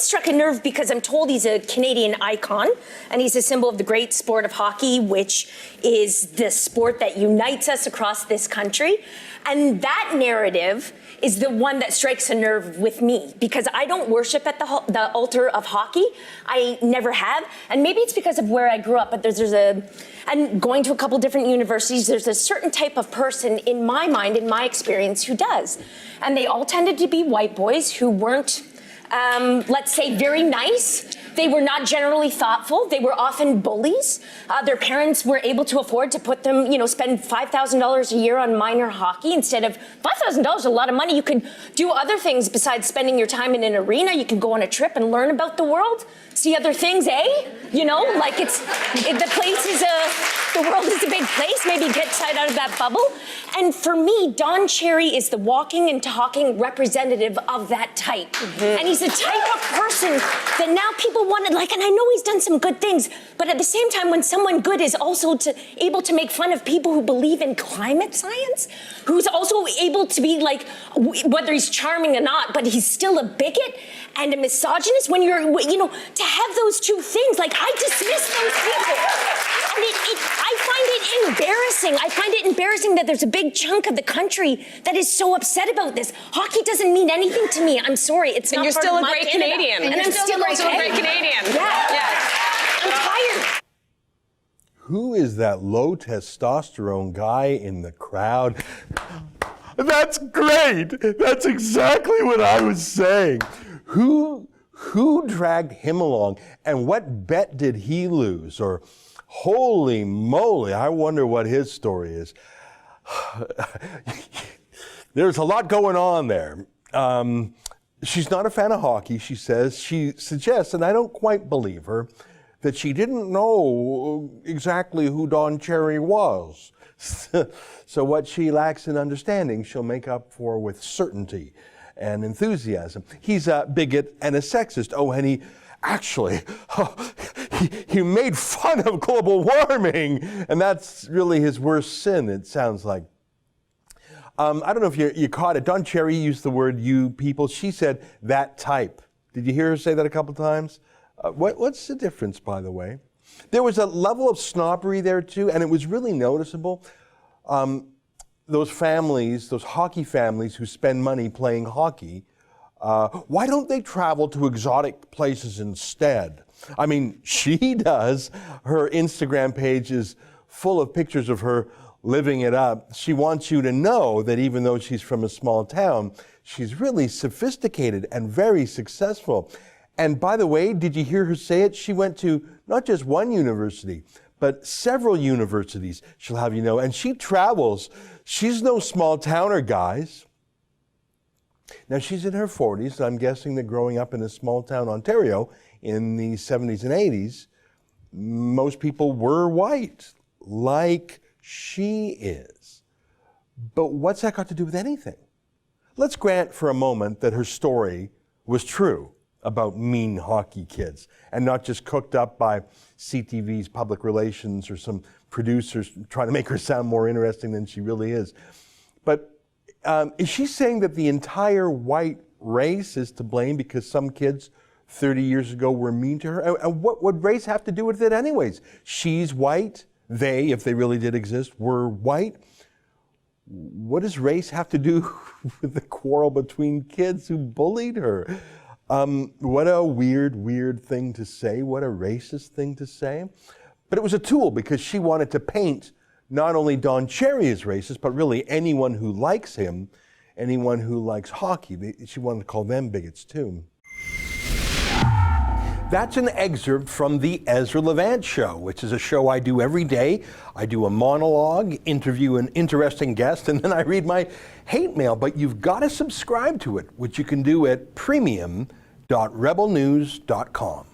struck a nerve because I'm told he's a Canadian icon and he's a symbol of the great sport of hockey, which is the sport that unites us across this country. And that narrative is the one that strikes a nerve with me because I don't worship at the altar of hockey. I never have. And maybe it's because of where I grew up, but and going to a couple different universities, there's a certain type of person in my mind, in my experience, who does. And they all tended to be white boys who weren't, let's say, very nice. They were not generally thoughtful. They were often bullies. Their parents were able to afford to put them, spend $5,000 a year on minor hockey instead of $5,000 is a lot of money. You could do other things besides spending your time in an arena. You can go on a trip and learn about the world, see other things, eh? The world is a big place. Maybe get out of that bubble. And for me, Don Cherry is the walking and talking representative of that type. And he's the type of person that now people want to and I know he's done some good things, but at the same time, when someone good is also able to make fun of people who believe in climate science, who's also able to be whether he's charming or not, but he's still a bigot and a misogynist, when you're, to have those two things, I dismiss those people. And I find it embarrassing. I find it embarrassing that there's a big chunk of the country that is so upset about this. Hockey doesn't mean anything to me. I'm sorry. It's not part of my Canada. Canadian. And I'm still also a great Canadian. Yeah. Yes. I'm tired. Who is that low testosterone guy in the crowd? That's great. That's exactly what I was saying. Who dragged him along, and what bet did he lose? Or holy moly, I wonder what his story is. There's a lot going on there. She's not a fan of hockey, she says. She suggests, and I don't quite believe her, that she didn't know exactly who Don Cherry was. So what she lacks in understanding, she'll make up for with certainty and enthusiasm. He's a bigot and a sexist. Oh, and he made fun of global warming, and that's really his worst sin, it sounds like. I don't know if you caught it. Don Cherry used the word "you people." She said "that type." Did you hear her say that a couple times? What's the difference, by the way? There was a level of snobbery there too, and it was really noticeable. Those families, those hockey families who spend money playing hockey, why don't they travel to exotic places instead? I mean, she does. Her Instagram page is full of pictures of her living it up. She wants you to know that even though she's from a small town, she's really sophisticated and very successful. And by the way, did you hear her say it? She went to not just one university, but several universities, she'll have you know. And she travels. She's no small towner, guys. Now, she's in her 40s, and I'm guessing that growing up in a small town Ontario in the 70s and 80s, most people were white, like she is. But what's that got to do with anything? Let's grant for a moment that her story was true about mean hockey kids and not just cooked up by CTV's public relations or some producers trying to make her sound more interesting than she really is. But is she saying that the entire white race is to blame because some kids 30 years ago were mean to her? And what would race have to do with it anyways? She's white. They, if they really did exist, were white. What does race have to do with the quarrel between kids who bullied her? What a weird thing to say. What a racist thing to say. But it was a tool because she wanted to paint not only Don Cherry as racist, but really anyone who likes him, anyone who likes hockey. She wanted to call them bigots too. That's an excerpt from the Ezra Levant Show, which is a show I do every day. I do a monologue, interview an interesting guest, and then I read my hate mail. But you've got to subscribe to it, which you can do at premium.rebelnews.com.